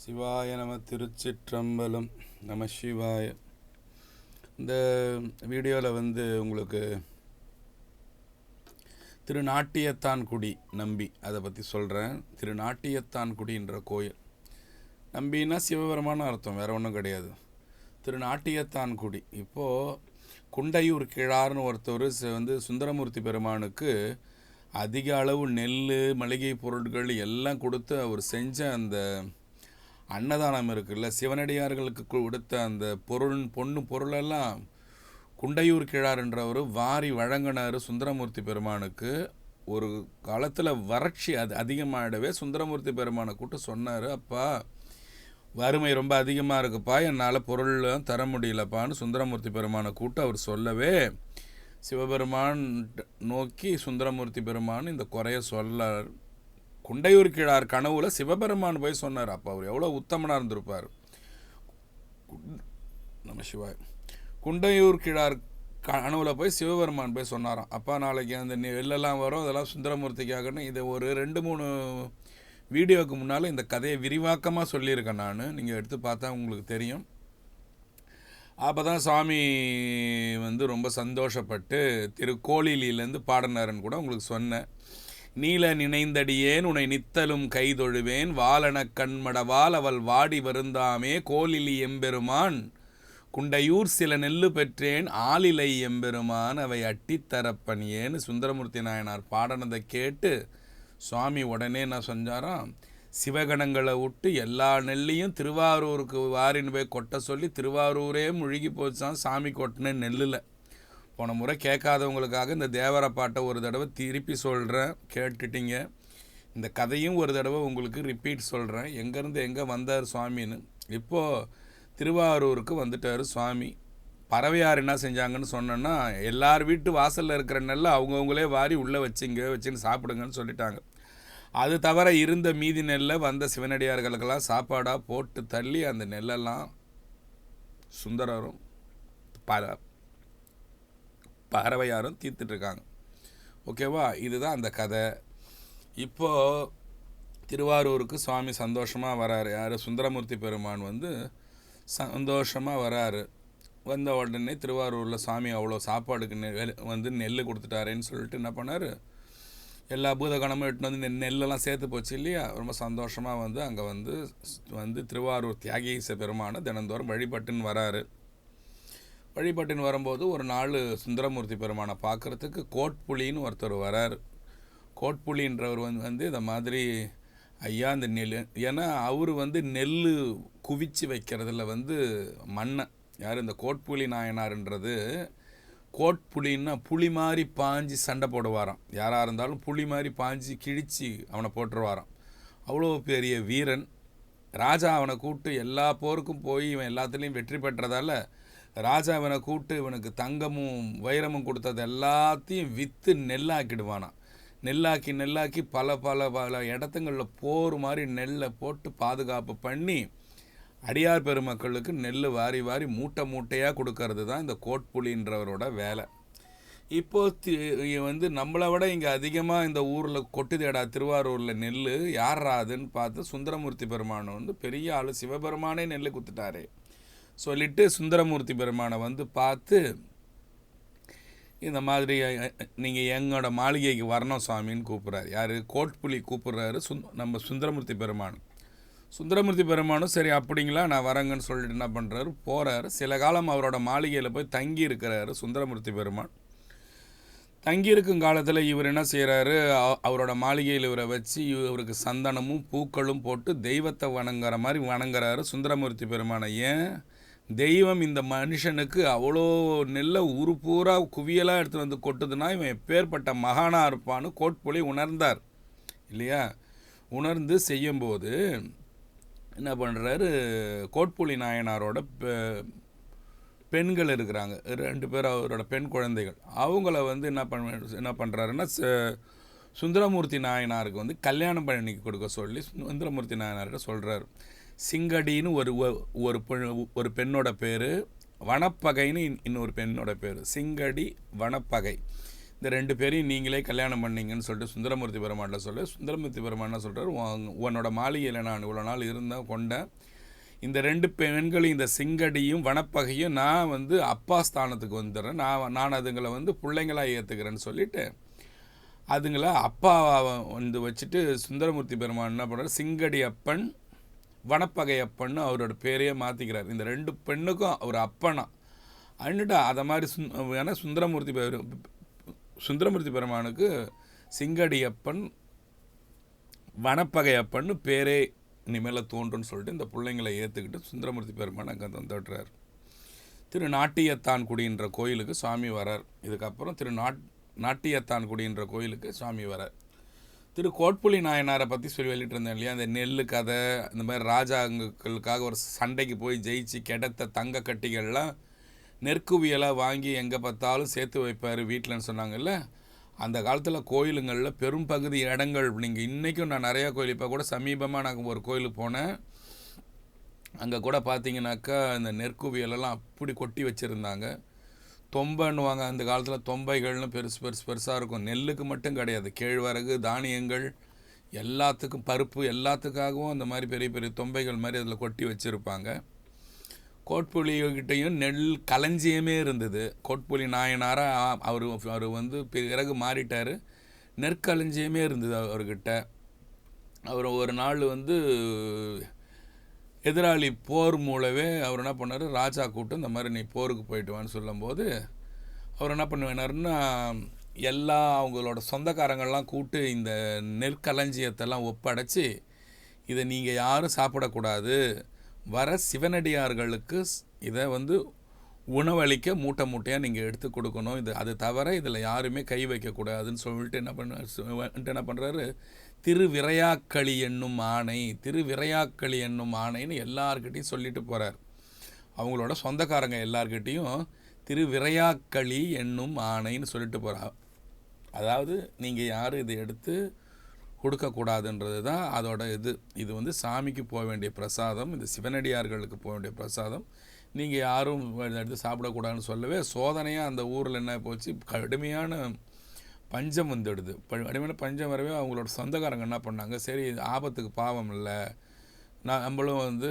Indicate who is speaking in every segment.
Speaker 1: சிவாய நம. திருச்சிற்றம்பலம். நம சிவாய. இந்த வீடியோவில் உங்களுக்கு திருநாட்டியத்தான்குடி நம்பி அதை பற்றி சொல்கிறேன். திருநாட்டியத்தான்குடின்ற கோயில், நம்பின்னா சிவபெருமான அர்த்தம், வேறு ஒன்றும் கிடையாது. திருநாட்டியத்தான்குடி. இப்போது குண்டையூர் கிழார்னு ஒருத்தர் சுந்தரமூர்த்தி பெருமானுக்கு அதிக அளவு நெல், மளிகை பொருட்கள் எல்லாம் கொடுத்து அவர் செஞ்ச அந்த அன்னதானம் இருக்குல்ல, சிவனடியார்களுக்கு கொடுத்த அந்த பொருளெல்லாம் குண்டையூர் கிழார்ன்றவர் வாரி வழங்கினார் சுந்தரமூர்த்தி பெருமானுக்கு. ஒரு காலத்தில் வறட்சி அதிகமாகிடவே சுந்தரமூர்த்தி பெருமானை கூப்பிட்டு சொன்னார், அப்பா வறுமை ரொம்ப அதிகமாக இருக்குப்பா, என்னால் பொருள்லாம் தர முடியலப்பான்னு சுந்தரமூர்த்தி பெருமானை கூப்பிட்டு அவர் சொல்லவே, சிவபெருமான் நோக்கி சுந்தரமூர்த்தி பெருமான் இந்த குறைய சொல்லார். குண்டையூர் கிழார் கனவுல சிவபெருமான் போய் சொன்னார். அப்போ அவர் எவ்வளோ உத்தமனாக இருந்திருப்பார். நம்ம சிவாய். குண்டையூர் கிழார் கனவுல போய் சிவபெருமான் போய் சொன்னாராம், அப்பா நாளைக்கு அந்த நெல்லெல்லாம் வரும், அதெல்லாம் சுந்தரமூர்த்திக்காகன்னு. இதை ஒரு 2-3 வீடியோவுக்கு முன்னால் இந்த கதையை விரிவாக்கமாக சொல்லியிருக்கேன் நான். நீங்கள் எடுத்து பார்த்தா உங்களுக்கு தெரியும். அப்போ தான் சாமி ரொம்ப சந்தோஷப்பட்டு திருக்கோளிலேருந்து பாடினாருன்னு கூட உங்களுக்கு சொன்னேன். நீல நினைந்தடியேன் உன்னை நித்தலும் கைதொழுவேன், வாலன கண்மடவால் அவள் வாடி வருந்தாமே, கோலிலி எம்பெருமான் குண்டையூர் சில நெல்லு பெற்றேன், ஆளிலை எம்பெருமான் அவை அட்டித்தரப்பணியேன்னு சுந்தரமூர்த்தி நாயனார் பாடினதை கேட்டு சுவாமி உடனே என்ன செஞ்சாராம், சிவகணங்களை விட்டு எல்லா நெல்லையும் திருவாரூருக்கு வாரின்னு போய் கொட்ட சொல்லி திருவாரூரே முழுகி போச்சான் சாமி கொட்டின நெல்லில். போன முறை கேட்காதவங்களுக்காக இந்த தேவர பாட்டை ஒரு தடவை திருப்பி சொல்கிறேன், கேட்டுட்டிங்க. இந்த கதையும் ஒரு தடவை உங்களுக்கு ரிப்பீட் சொல்கிறேன், எங்கேருந்து எங்கே வந்தார் சுவாமின்னு. இப்போது திருவாரூருக்கு வந்துட்டார் சுவாமி. பறவையார் என்ன செஞ்சாங்கன்னு சொன்னோன்னா, எல்லார் வீட்டு வாசலில் இருக்கிற நெல்லை அவங்கவுங்களே வாரி உள்ளே வச்சுன்னு சாப்பிடுங்கன்னு சொல்லிட்டாங்க. அது தவிர இருந்த மீதி நெல்லை வந்த சிவனடியார்களுக்கெல்லாம் சாப்பாடாக போட்டு தள்ளி அந்த நெல்லெல்லாம் சுந்தரரும் பறவையாரும் தீர்த்துட்ருக்காங்க. ஓகேவா? இதுதான் அந்த கதை. இப்போது திருவாரூருக்கு சுவாமி சந்தோஷமாக வராரு. யார்? சுந்தரமூர்த்தி பெருமான் சந்தோஷமாக வராரு. வந்த உடனே திருவாரூரில் சாமி அவ்வளோ சாப்பாடுக்கு நெல் கொடுத்துட்டாரேன்னு சொல்லிட்டு என்ன பண்ணார், எல்லா பூதகணமும் எட்டுன்னு நெல்லெல்லாம் சேர்த்து போச்சு இல்லையா. ரொம்ப சந்தோஷமாக அங்கே திருவாரூர் தியாகீச பெருமானை தினந்தோறும் வழிபட்டுன்னு வராரு. வழிபட்டுன்னு வரும்போது ஒரு நாள் சுந்தரமூர்த்தி பெருமானை பார்க்குறதுக்கு கோட்புலின்னு ஒருத்தர் வரார். கோட்புலின்றவர் இந்த மாதிரி, ஐயா இந்த நெல், ஏன்னா அவர் நெல் குவிச்சு வைக்கிறதுல மண்ணை யார், இந்த கோட்புலி நாயனார்ன்றது கோட்புலின்னா புலி மாதிரி பாஞ்சி சண்டை போடுவாராம். யாராக இருந்தாலும் புலி மாதிரி பாஞ்சி கிழிச்சு அவனை போட்டுருவாராம். அவ்வளோ பெரிய வீரன். ராஜா அவனை கூப்பிட்டு எல்லா போருக்கும் போய் இவன் எல்லாத்துலேயும் வெற்றி பெற்றதால் ராஜா இவனை கூப்பிட்டு இவனுக்கு தங்கமும் வைரமும் கொடுத்தது எல்லாத்தையும் விற்று நெல்லாக்கிடுவானான். நெல்லாக்கி பல பல பல இடத்துங்களில் போர் மாதிரி நெல்லை போட்டு பாதுகாப்பு பண்ணி அடியார் பெருமக்களுக்கு நெல் வாரி வாரி மூட்டையாக கொடுக்கறது தான் இந்த கோட்புலின்றவரோட வேலை. இப்போது நம்மளை விட இங்கே அதிகமாக இந்த ஊரில் கொட்டுதேடா திருவாரூரில் நெல், யாராதுன்னு பார்த்து சுந்தரமூர்த்தி பெருமானை பெரிய ஆள், சிவபெருமானே நெல் குத்துட்டாரே சொல்லிட்டு சுந்தரமூர்த்தி பெருமானை பார்த்து, இந்த மாதிரி நீங்கள் எங்களோட மாளிகைக்கு வரணும் சாமின்னு கூப்பிட்றாரு. யார்? கோட்புலி கூப்பிட்றாரு நம்ம சுந்தரமூர்த்தி பெருமான். சுந்தரமூர்த்தி பெருமானும் சரி அப்படிங்களா நான் வரேங்கன்னு சொல்லிட்டு என்ன பண்ணுறாரு, போகிறாரு. சில காலம் அவரோட மாளிகையில் போய் தங்கி இருக்கிறாரு சுந்தரமூர்த்தி பெருமான். தங்கியிருக்கும் காலத்தில் இவர் என்ன செய்கிறாரு, அவரோட மாளிகையில் இவரை வச்சு இவருக்கு சந்தனமும் பூக்களும் போட்டு தெய்வத்தை வணங்குற மாதிரி வணங்குறாரு சுந்தரமூர்த்தி பெருமானை. ஏன்? தெய்வம் இந்த மனுஷனுக்கு அவ்வளோ நெல்ல பூரா குவியலாக எடுத்து கொட்டுதுன்னா இவன் எப்பேற்பட்ட மகானாக இருப்பான்னு கோட்புலி உணர்ந்தார் இல்லையா. உணர்ந்து செய்யும்போது என்ன பண்ணுறாரு, கோட்புலி நாயனாரோட பெண்கள் இருக்கிறாங்க, 2 பேர் அவரோட பெண் குழந்தைகள். அவங்கள என்ன பண்ணுறாருன்னா சுந்தரமூர்த்தி நாயனாருக்கு கல்யாணம் பண்ணி கொடுக்க சொல்லி சுந்தரமூர்த்தி நாயனார்கிட்ட சொல்கிறாரு. சிங்கடின்னு ஒரு பெண்ணோட பேர், வனப்பகைன்னு இன்னொரு பெண்ணோட பேர். சிங்கடி, வனப்பகை. இந்த 2 பேரையும் நீங்களே கல்யாணம் பண்ணீங்கன்னு சொல்லிட்டு சுந்தரமூர்த்தி பெருமான்கிட்ட சொல்ல, சுந்தரமூர்த்தி பெருமான் என்ன சொல்கிறார், உன்னோட மாளிகையில் நான் இவ்வளோ நாள் கொண்டேன், இந்த 2 பெண்களையும், இந்த சிங்கடியும் வனப்பகையும் நான் வந்து அப்பா ஸ்தானத்துக்கு வந்துடுறேன், நான் அதுங்களை வந்து பிள்ளைங்களாக ஏற்றுக்கிறேன்னு சொல்லிவிட்டு அதுங்களை அப்பா வந்து வச்சுட்டு சுந்தரமூர்த்தி பெருமான் என்ன பண்ணுறாரு, சிங்கடி அப்பன் வனப்பகை அப்பன்னு அவரோட பேரையே மாற்றிக்கிறார். இந்த 2 பெண்ணுக்கும் அவர் அப்பனா அன்னுட்டு அதை மாதிரி ஏன்னா சுந்தரமூர்த்தி பெருமானுக்கு சிங்கடியப்பன் வனப்பகையப்பன்னு பேரே இனிமேல் தோன்றுன்னு சொல்லிட்டு இந்த பிள்ளைங்களை ஏற்றுக்கிட்டு சுந்தரமூர்த்தி பெருமான் அங்கே வந்துடுறார். நாட்டியத்தான்குடின்ற கோயிலுக்கு சுவாமி வரார். இதுக்கப்புறம் நாட்டியத்தான்குடின்ற கோயிலுக்கு சுவாமி வரார். கோட்புலி நாயனாரை பற்றி சொல்லி வெளியிட்டு இருந்தேன் இல்லையா, அந்த நெல் கதை, இந்த மாதிரி ராஜாங்களுக்காக ஒரு சண்டைக்கு போய் ஜெயிச்சு கிடைத்த தங்க கட்டிகள்லாம் நெற்குவியலாக வாங்கி எங்கே பார்த்தாலும் சேர்த்து வைப்பார் வீட்டில்னு சொன்னாங்கல்ல. அந்த காலத்தில் கோயிலுங்களில் பெரும் பகுதி இடங்கள், நீங்கள் இன்றைக்கும் நான் நிறையா கோயில், இப்போ கூட சமீபமாக நான் ஒரு கோயிலுக்கு போனேன், அங்கே கூட பார்த்தீங்கன்னாக்கா இந்த நெற்குவியலெல்லாம் அப்படி கொட்டி வச்சுருந்தாங்க. தொம்பைன்னுவாங்க, அந்த காலத்தில் தொம்பைகள்னு பெருசாக இருக்கும். நெல்லுக்கு மட்டும் கிடையாது, கேழ்வரகு, தானியங்கள் எல்லாத்துக்கும், பருப்பு எல்லாத்துக்காகவும் அந்த மாதிரி பெரிய பெரிய தொம்பைகள் மாதிரி அதில் கொட்டி வச்சுருப்பாங்க. கோட்புலிகிட்டையும் நெல் களஞ்சியமே இருந்தது. கோட்புலி நாயனாராக அவர் வந்து பிறகு மாறிட்டார். நெற்களஞ்சியமே இருந்தது அவர்கிட்ட. அவர் ஒரு நாள் வந்து எதிராளி போர் மூலவே அவர் என்ன பண்ணார், ராஜா கூப்பிட்டு இந்த மாதிரி நீ போருக்கு போயிட்டு வான்னு சொல்லும்போது அவர் என்ன பண்ணுவேனாருன்னா, அவங்களோட சொந்தக்காரங்கள்லாம் கூப்பிட்டு இந்த நெற்களஞ்சியத்தெல்லாம் ஒப்படைச்சி, இதை நீங்கள் யாரும் சாப்பிடக்கூடாது, வர சிவனடியார்களுக்கு இதை வந்து உணவளிக்க மூட்டையாக நீங்கள் எடுத்து கொடுக்கணும், அது தவிர இதில் யாருமே கை வைக்கக்கூடாதுன்னு சொல்லிட்டு என்ன பண்ணுறாரு, திருவிரையாக்களி என்னும் ஆணைன்னு எல்லார்கிட்டையும் சொல்லிட்டு போகிறார். அவங்களோட சொந்தக்காரங்க எல்லார்கிட்டையும் திருவிரையாக்களி என்னும் ஆணைன்னு சொல்லிட்டு போகிறார். அதாவது நீங்கள் யாரும் இதை எடுத்து கொடுக்கக்கூடாதுன்றது தான் அதோட இது வந்து சாமிக்கு போக வேண்டிய பிரசாதம், இது சிவனடியார்களுக்கு போக வேண்டிய பிரசாதம், நீங்கள் யாரும் எடுத்து சாப்பிடக்கூடாதுன்னு சொல்லவே சோதனையாக அந்த ஊரில் என்ன போச்சு, கடுமையான பஞ்சம் வந்துடுது. கடுமையான பஞ்சம் வரவே அவங்களோட சொந்தக்காரங்க என்ன பண்ணாங்க, சரி ஆபத்துக்கு பாவம் இல்லை, நம்மளும் வந்து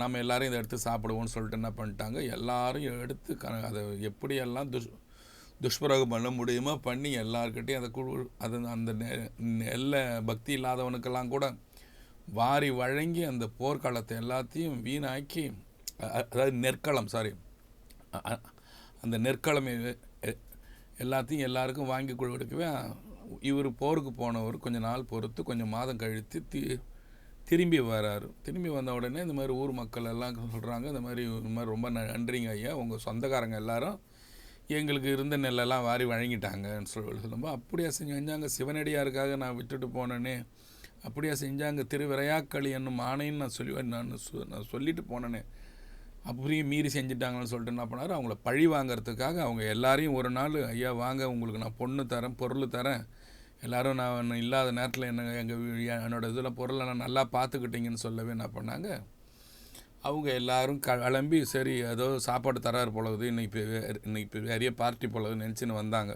Speaker 1: நம்ம எல்லோரும் இதை எடுத்து சாப்பிடுவோம்னு சொல்லிட்டு என்ன பண்ணிட்டாங்க, எல்லோரும் எடுத்து அதை எப்படியெல்லாம் துஷ்பிரயோகம் பண்ண முடியுமோ பண்ணி எல்லார்கிட்டையும் அந்த நெல்லை பக்தி இல்லாதவனுக்கெல்லாம் கூட வாரி வழங்கி அந்த போர்க்காலத்தை எல்லாத்தையும் வீணாக்கி, அதாவது அந்த நெற்களம் எல்லாத்தையும் எல்லாருக்கும் வாங்கி கொடுக்கவே இவர் போருக்கு போனவர் கொஞ்ச நாள் பொறுத்து கொஞ்சம் மாதம் கழித்து திரும்பி வராரு. திரும்பி வந்த உடனே இந்த மாதிரி ஊர் மக்கள் எல்லாம் சொல்கிறாங்க, இந்த மாதிரி ரொம்ப நன்றிங்க ஐயா, உங்கள் சொந்தக்காரங்க எல்லாரும் எங்களுக்கு இருந்த நெல்லெல்லாம் வாரி வழங்கிட்டாங்கன்னு சொல்லும்போது, அப்படியா செஞ்சாங்க, சிவனடியாருக்காக நான் விட்டுட்டு போனேனே, அப்படியா செஞ்சாங்க, திருவிரையாக்களி என்னும் ஆணைன்னு நான் சொல்லிட்டு போனேனே, அப்படியே மீறி செஞ்சுட்டாங்கன்னு சொல்லிட்டு என்ன பண்ணார், அவங்கள பழி வாங்கிறதுக்காக அவங்க எல்லாரையும் ஒரு நாள், ஐயா வாங்க உங்களுக்கு நான் பொண்ணு தரேன், பொருள் தரேன், எல்லோரும் நான் இல்லாத நேரத்தில் என்னோடய இதில் பொருளை நான் நல்லா பார்த்துக்கிட்டீங்கன்னு சொல்லவே என்ன பண்ணாங்க, அவங்க எல்லோரும் கிளம்பி சரி ஏதோ சாப்பாடு தராரு போலகுது, இன்னைக்கு பெரிய பார்ட்டி போலகுதுன்னு நினச்சின்னு வந்தாங்க.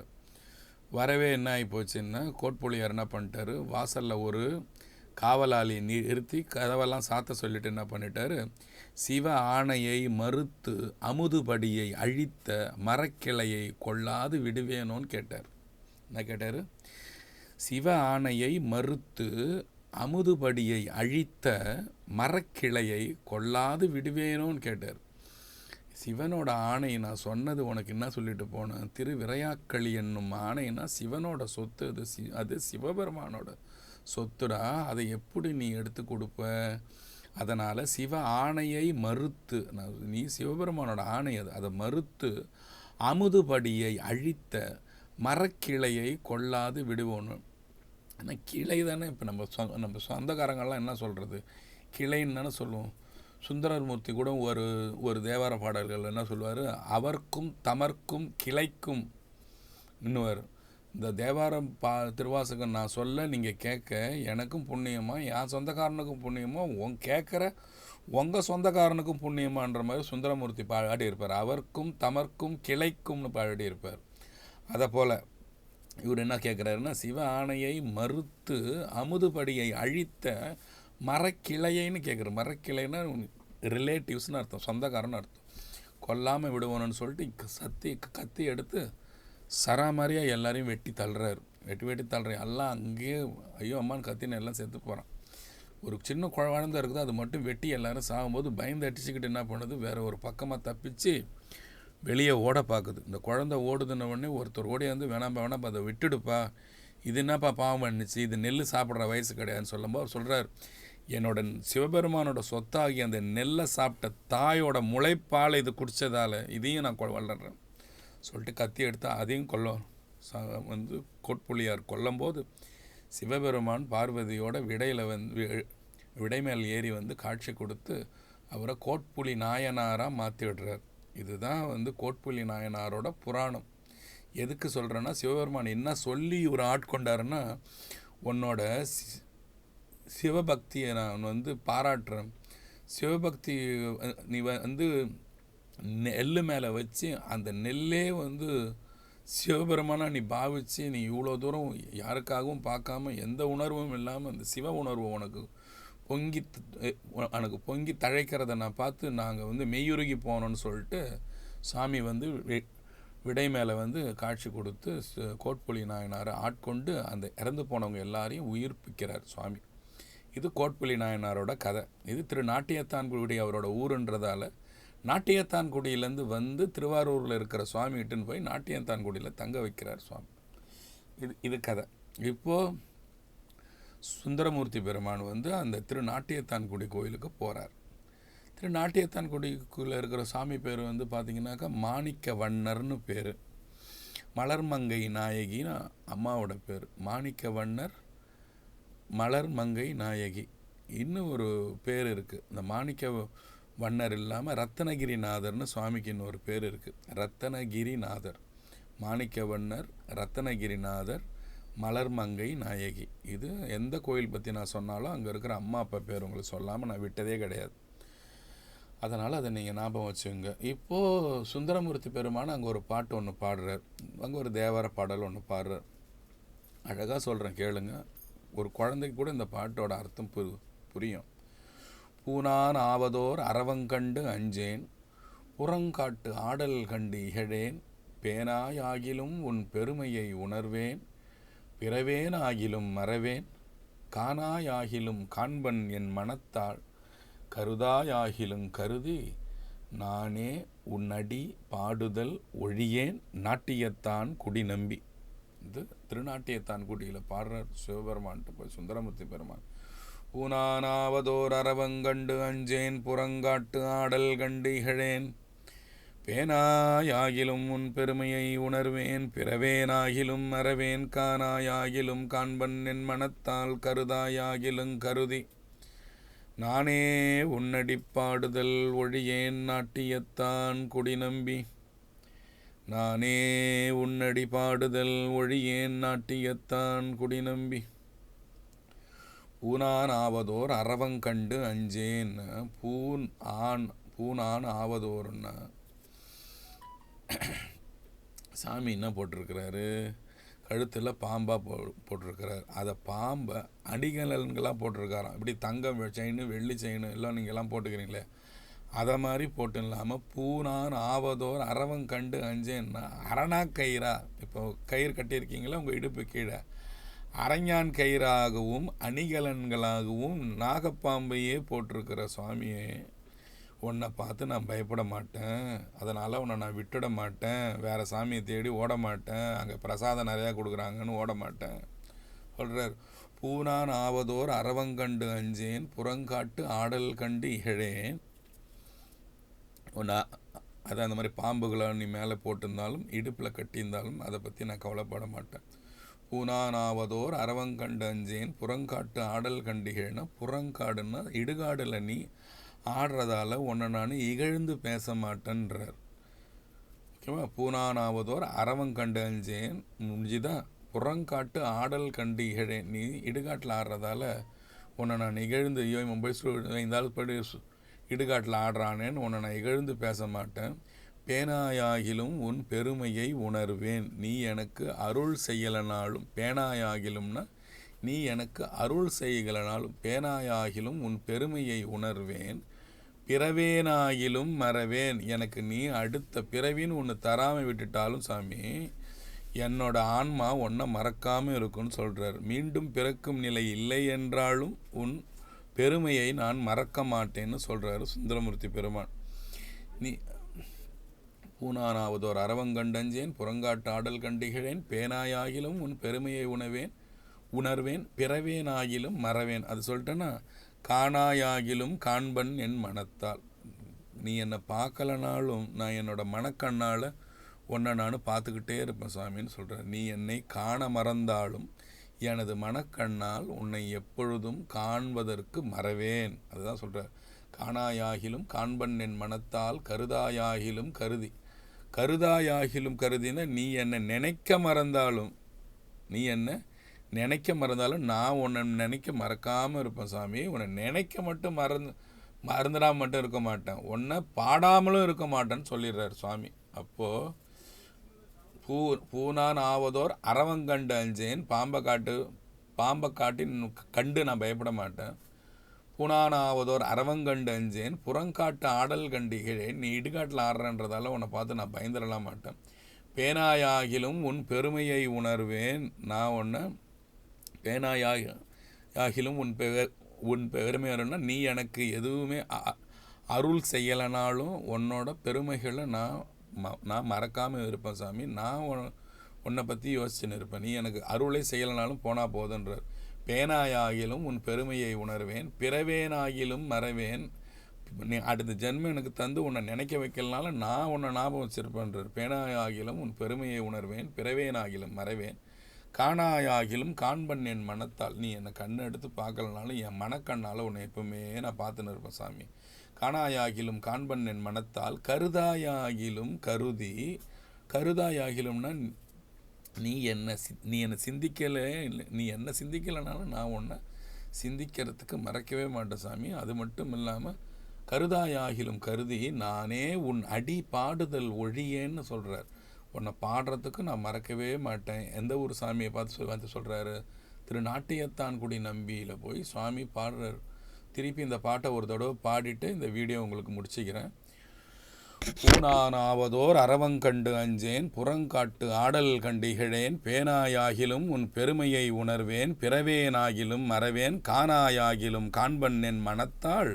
Speaker 1: வரவே என்ன ஆகி போச்சுன்னா, கோட்புலியார் என்ன பண்ணிட்டாரு, வாசலில் ஒரு காவலாளி நிறுத்தி கதவெல்லாம் சாத்த சொல்லிட்டு என்ன பண்ணிட்டாரு, சிவ ஆணையை மறுத்து அமுதுபடியை அழித்த மரக்கிளையை கொள்ளாது விடுவேனோன்னு கேட்டார். என்ன கேட்டார், சிவ ஆணையை மறுத்து அமுதுபடியை அழித்த மரக்கிளையை கொள்ளாது விடுவேனோன்னு கேட்டார். சிவனோட ஆணை நான் சொன்னது உனக்கு என்ன சொல்லிட்டு போனேன், திருவிரையாக்களி என்னும் ஆணைனா சிவனோட சொத்து, அது சிவபெருமானோட சொத்துடா, அதை எப்படி நீ எடுத்து கொடுப்ப, அதனால் சிவ ஆணையை மறுத்து, நீ சிவபெருமானோட ஆணை அதை மறுத்து அமுதுபடியை அழித்த மரக்கிளையை கொள்ளாது விடுவோன்னு. ஆனால் கிளை தானே, இப்போ நம்ம சொந்தக்காரங்கள்லாம் என்ன சொல்கிறது, கிளைன்னு தானே சொல்லுவோம். சுந்தரமூர்த்தி கூட ஒரு தேவார பாடல்கள் என்ன சொல்லுவார், அவர்க்கும் தமர்க்கும் கிளைக்கும் இன்னுவார். இந்த தேவாரம் திருவாசகம் நான் சொல்ல நீங்கள் கேட்க எனக்கும் புண்ணியமா, என் சொந்தக்காரனுக்கும் புண்ணியமோ, கேட்குற உங்கள் சொந்தக்காரனுக்கும் புண்ணியமான்ற மாதிரி சுந்தரமூர்த்தி பாடி இருப்பார். அவர்க்கும் தமர்க்கும் கிளைக்கும்னு பாடி இருப்பார். அதை போல் இவர் என்ன கேட்குறாருன்னா, சிவ ஆணையை மறுத்து அமுதுபடியை அழித்த மரக்கிளையைன்னு கேட்குறாரு. மரக்கிளைன்னா ரிலேட்டிவ்ஸ்னு அர்த்தம், சொந்தக்காரன்னு அர்த்தம். கொல்லாமல் விடுவோன்னு சொல்லிட்டு கத்தி எடுத்து சராமாரியாக எல்லாரையும் வெட்டி தள்ளுறாரு. வெட்டி தள்ளுறாரு. எல்லாம் அங்கேயே ஐயோ அம்மான்னு கத்தின எல்லாம் செத்து போகிறான். ஒரு சின்ன குழந்தை இருக்குது, அது மட்டும் வெட்டி எல்லோரும் சாகும்போது பயந்து அடிச்சுக்கிட்டு என்ன பண்ணுது, வேறு ஒரு பக்கமாக தப்பிச்சு வெளியே ஓட பார்க்குது. இந்த குழந்தை ஓடுதுன்ன உடனே ஒருத்தர் ஓடியாந்து வேணாம் அதை விட்டுடுப்பா, இது என்னப்பா பாவம் பண்ணிச்சு, இது நெல் சாப்பிட்ற வயசு கிடையாதுன்னு சொல்லும்போது அவர் சொல்கிறார், என்னோட சிவபெருமானோட சொத்தாகி அந்த நெல்லை சாப்பிட்ட தாயோட முளைப்பால் இது குடித்ததால் இதையும் நான் வளர்றேன் சொல்லிட்டு கத்தி எடுத்து அதையும் கோட்புலியார் கொல்லும்போது சிவபெருமான் பார்வதியோட விடைமேல் ஏறி காட்சி கொடுத்து அவரை கோட்புலி நாயனாராக மாற்றி விடுறார். இதுதான் கோட்புலி நாயனாரோட புராணம். எதுக்கு சொல்கிறேன்னா, சிவபெருமான் என்ன சொல்லி இவர் ஆட்கொண்டாருன்னா, உன்னோட சிவபக்தியை நான் பாராட்டுறேன். சிவபக்தி நீ நெல் மேலே வச்சு அந்த நெல்லே சிவபெருமானா நீ பாவிச்சு நீ இவ்வளோ தூரம் யாருக்காகவும் பார்க்காம எந்த உணர்வும் இல்லாமல் அந்த சிவ உணர்வு உனக்கு பொங்கி தழைக்கிறத நான் பார்த்து நாங்கள் மெய்யுருகி போனோன்னு சொல்லிட்டு சாமி விடை மேலே காட்சி கொடுத்து கோட்புலி நாயனாரை ஆட்கொண்டு அந்த இறந்து போனவங்க எல்லாரையும் உயிர்ப்பிக்கிறார் சுவாமி. இது கோட்புலி நாயனாரோட கதை. இது திரு நாட்டியத்தான்குடி அவரோட ஊருன்றதால நாட்டியத்தான்குடியிலேருந்து திருவாரூரில் இருக்கிற சுவாமி இட்டுன்னு போய் நாட்டியத்தான்குடியில் தங்க வைக்கிறார் சுவாமி. இது கதை. இப்போது சுந்தரமூர்த்தி பெருமான் அந்த திரு நாட்டியத்தான்குடி கோயிலுக்கு போகிறார். திரு நாட்டியத்தான்குடிக்குள்ளே இருக்கிற சாமி பேர் பார்த்திங்கனாக்கா மாணிக்க வண்ணர்னு பேர். மலர்மங்கை நாயகின்னு அம்மாவோட பேர். மாணிக்க வண்ணர், மலர்மங்கை நாயகி. இன்னும் ஒரு பேர் இருக்குது. இந்த மாணிக்க வண்ணர் இல்லாமல் ரத்தனகிரிநாதர்னு சுவாமிக்கு இன்னொரு பேர் இருக்குது. ரத்தனகிரிநாதர், மாணிக்க வண்ணர், ரத்தனகிரிநாதர், மலர்மங்கை நாயகி. இது எந்த கோயில் பற்றி நான் சொன்னாலும் அங்கே இருக்கிற அம்மா அப்பா பேர் உங்களுக்கு சொல்லாமல் நான் விட்டதே கிடையாது. அதனால் அதை நீங்கள் ஞாபகம் வச்சுங்க. இப்போது சுந்தரமூர்த்தி பெருமான் அங்கே ஒரு பாட்டு ஒன்று பாடுறார். அங்கே ஒரு தேவார பாடல் ஒன்று பாடுறார். அழகாக சொல்கிறேன் கேளுங்க. ஒரு குழந்தைக்கு கூட இந்த பாட்டோட அர்த்தம் புரியும். பூனான் ஆவதோர் அறவங்கண்டு அஞ்சேன், புறங்காட்டு ஆடல் கண்டு இகழேன், பேனாயாகிலும் உன் பெருமையை உணர்வேன், பிறவேன் ஆகிலும் மறவேன், காணாயாகிலும் காண்பன் என் மனத்தாள், கருதாயாகிலும் கருதி நானே உன்னடி பாடுதல் ஒழியேன் நாட்டியத்தான் குடி நம்பி. இது திருநாட்டியத்தான் குடியில் பாடுறார் சிவபெருமான்ட்டு போய் சுந்தரமூர்த்தி பெருமான். பூனானாவதோர் அரவங்கண்டு அஞ்சேன், புறங்காட்டு ஆடல் கண்டு இகழேன், பேனாயாகிலும் உன் பெருமையை உணர்வேன், பிறவேனாகிலும் மறவேன், காணாயாகிலும் காண்பன் என் மனத்தால், கருதாயாகிலும் கருதி நானே உன்னடிப்பாடுதல் ஒழியேன் நாட்டியத்தான் குடி நம்பி. நானே உன்னடி பாடுதல் ஒழியேன் நாட்டியத்தான் குடி நம்பி. பூனான் ஆவதோர் அறவங்கண்டு அஞ்சேன். பூனான் ஆவதோர்னா சாமி என்ன போட்டிருக்கிறாரு, கழுத்தில் பாம்பாக போட்டிருக்கிறார். அதை பாம்பை அடிகலன்களாக போட்டிருக்காராம். இப்படி தங்கம் செயின், வெள்ளி செயின் எல்லாம் நீங்கள்லாம் போட்டுக்கிறீங்களே, அதை மாதிரி போட்டு இல்லாமல் பூனான் ஆவதோர் அறவங்கண்டு அஞ்சேன்னா அரணா கயிறா. இப்போ கயிறு கட்டியிருக்கீங்களா உங்கள் இடுப்பு கீழே, அரஞ்சான் கயிறாகவும் அணிகலன்களாகவும் நாகப்பாம்பையே போட்டிருக்கிற சுவாமியே, உன்னை பார்த்து நான் பயப்பட மாட்டேன், அதனால் உன்னை நான் விட்டுட மாட்டேன், வேறு சாமியை தேடி ஓட மாட்டேன், அங்கே பிரசாதம் நிறையா கொடுக்குறாங்கன்னு ஓட மாட்டேன் சொல்கிறார். பூனான் ஆவதோர் அறவங்கண்டு அஞ்சேன், புறங்காட்டு ஆடல் கண்டு இகழேன். அதை அந்த மாதிரி பாம்புகளை நீ மேலே போட்டிருந்தாலும் இடுப்பில் கட்டியிருந்தாலும் அதை பற்றி நான் கவலைப்பட மாட்டேன். பூனானாவதோர் அரவங்கண்டு அஞ்சேன், புறங்காட்டு ஆடல் கண்டிகள்னா, புறங்காடுன்னா இடுகாடில் நீ ஆடுறதால உன்னை நான் இகழ்ந்து பேச மாட்டேன்றார். ஓகேவா? பூனானாவதோர் அரவங்கண்டு அஞ்சேன் முடிஞ்சுதான். புறங்காட்டு ஆடல் கண்டு இகழேன், நீ இடுகாட்டில் ஆடுறதால உன்னை நான் இகழ்ந்து ஐயோ மும்பை இந்த படி இடுகாட்டில் ஆடுறானேன்னு உன்னை நான் இகழ்ந்து பேச மாட்டேன். பேனாயாகிலும் உன் பெருமையை உணர்வேன். நீ எனக்கு அருள் செய்யலனாலும், பேனாயாகிலும்னா நீ எனக்கு அருள் செய்யலனாலும், பேனாயாகிலும் உன் பெருமையை உணர்வேன். பிறவேனாகிலும் மறவேன். எனக்கு நீ அடுத்த பிறவின்னு ஒன்று தராமல் விட்டுட்டாலும் சாமி, என்னோட ஆன்மா ஒன்றை மறக்காமல் இருக்குன்னு சொல்கிறார். மீண்டும் பிறக்கும் நிலை இல்லை என்றாலும் உன் பெருமையை நான் மறக்க மாட்டேன்னு சொல்கிறாரு சுந்தரமூர்த்தி பெருமான். நீ பூனானாவதோர் அறவங்கண்டஞ்சேன், புறங்காட்டு ஆடல் கண்டிகிறேன், பேனாயாகிலும் உன் பெருமையை உணர்வேன், பிறவேனாகிலும் மறவேன். அது சொல்லிட்டேன்னா, காணாயாகிலும் காண்பன் என் மனத்தால். நீ என்னை பார்க்கலனாலும் நான் என்னோட மனக்கண்ணால் உன்னை நான் பார்த்துக்கிட்டே இருப்பேன் சாமின்னு சொல்கிறேன். நீ என்னை காண மறந்தாலும் எனது மனக்கண்ணால் உன்னை எப்பொழுதும் காண்பதற்கு மறவேன். அதுதான் சொல்கிறார். காணாயாகிலும் காண்பன் என் மனத்தால், கருதாயாகிலும் கருதாயாகிலும் கருதினா, நீ என்னை நினைக்க மறந்தாலும் நான் உன்னை நினைக்க மறக்காமல் இருப்பேன் சாமி. உன்னை நினைக்க மட்டும் மறந்துடாம மட்டும் இருக்க மாட்டேன், உன்னை பாடாமலும் இருக்க மாட்டேன்னு சொல்லிடுறார் சுவாமி. அப்போது பூனான் ஆவதோர் அறவங்கண்டு அஞ்சேன், பாம்பை காட்டி கண்டு நான் பயப்பட மாட்டேன். பூனானாவதோர் அறவங்கண்டு அஞ்சேன், புறங்காட்டு ஆடல் கண்டிகிறேன். நீ இடுகாட்டில் ஆடுறன்றதால உன்னை பார்த்து நான் பயந்துடலாம் மாட்டேன். பேனாயாகிலும் உன் பெருமையை உணர்வேன். நான் உன்னை பேனாயாகிலும் உன் பெருமைனா, நீ எனக்கு எதுவுமே அருள் செய்யலைனாலும் உன்னோட பெருமைகளை நான் மறக்காமல் இருப்பேன் சாமி. நான் உன்னை பற்றி யோசிச்சுன்னு இருப்பேன். நீ எனக்கு அருளை செய்யலைனாலும் போனால் போதுன்றார். பேனாயாகிலும் உன் பெருமையை உணர்வேன், பிறவேனாகிலும் மறவேன். நீ அடுத்த ஜென்மம் எனக்கு தந்து உன்னை நினைக்க வைக்கலனாலும் நான் உன்னை ஞாபகம் வச்சிருப்பேன்றார். பேனாயாகிலும் உன் பெருமையை உணர்வேன், பிறவேனாகிலும் மறவேன். காணாயாகிலும் காண்பன் என் மனத்தால். நீ என்னை கண்ணை எடுத்து பார்க்கலனாலும் என் மனக்கண்ணால் உன்னை எப்பவுமே நான் பார்த்துன்னு இருப்பேன் சாமி. காணாயாகிலும் காண்பன் என் மனத்தால், கருதாயாகிலும் கருதாயாகிலும்னா நீ என்னை சிந்திக்கலைனாலும் நான் உன்னை சிந்திக்கிறதுக்கு மறக்கவே மாட்டேன் சாமி. அது மட்டும் இல்லாமல் கருதாயாகிலும் கருதி நானே உன் அடி பாடுதல் ஒழியேன்னு சொல்கிறார். உன்னை பாடுறதுக்கு நான் மறக்கவே மாட்டேன். எந்த ஒரு சாமியை பார்த்து சொல்கிறாரு? திருநாட்டியத்தான்குடி நம்பியில் போய் சுவாமி பாடுறார். திருப்பி இந்த பாட்டை ஒரு தடவை பாடிட்டு இந்த வீடியோ உங்களுக்கு முடிச்சுக்கிறேன். பூனானாவதோர் அறவங்கண்டு அஞ்சேன், புறங்காட்டு ஆடல் கண்டிகிறேன், பேனாயாகிலும் உன் பெருமையை உணர்வேன், பிறவேனாகிலும் மறவேன், காணாயாகிலும் காண்பன் என் மனத்தாள்,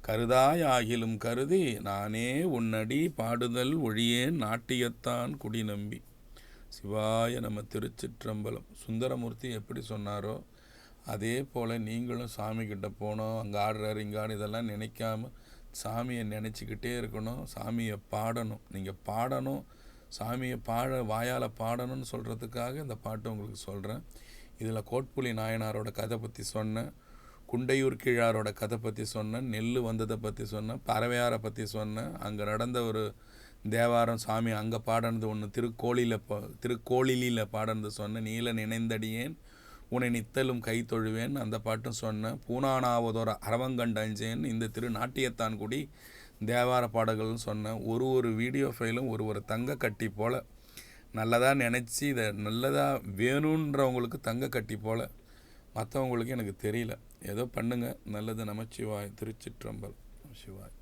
Speaker 1: கருதாயாகிலும் கருதி நானே உன்னடி பாடுதல் ஒழியேன் நாட்டியத்தான் குடி நம்பி. சிவாய நம. திருச்சிற்றம்பலம். சுந்தரமூர்த்தி எப்படி சொன்னாரோ அதே போல் நீங்களும் சாமிக்கிட்ட போனோம், அங்கே ஆடுறாரு இங்கே ஆடு இதெல்லாம் நினைக்காம சாமியை நினச்சிக்கிட்டே இருக்கணும். சாமியை பாடணும். நீங்கள் பாடணும், சாமியை வாயால் பாடணும்னு சொல்கிறதுக்காக இந்த பாட்டு உங்களுக்கு சொல்கிறேன். இதில் கோட்புலி நாயனாரோட கதை பற்றி சொன்னேன், குண்டையூர் கீழாரோட கதை பற்றி சொன்னேன், நெல் வந்ததை பற்றி சொன்னேன், பறவையாரை பற்றி சொன்னேன், அங்கே நடந்த ஒரு தேவாரம் சாமி அங்கே பாடினது ஒன்று, திருக்கோளிலியில் பாடினது சொன்னேன், நீல நினைந்தடியேன் உன்னை நித்தலும் கை தொழுவேன் அந்த பாட்டும் சொன்னேன். பூனானாவதோர் அறவங்கண்டு அஞ்சேன் இந்த நாட்டியத்தான்குடி தேவார பாடல்கள்னு சொன்னேன். ஒரு வீடியோ ஃபைலும் ஒரு தங்க கட்டி போல் நல்லதாக நினச்சி இதை நல்லதாக வேணுன்றவங்களுக்கு தங்க கட்டி போல், மற்றவங்களுக்கு எனக்கு தெரியல. ஏதோ பண்ணுங்கள் நல்லது. நமச்சிவாய். திருச்சிற்றம்பலம். சிவாய்.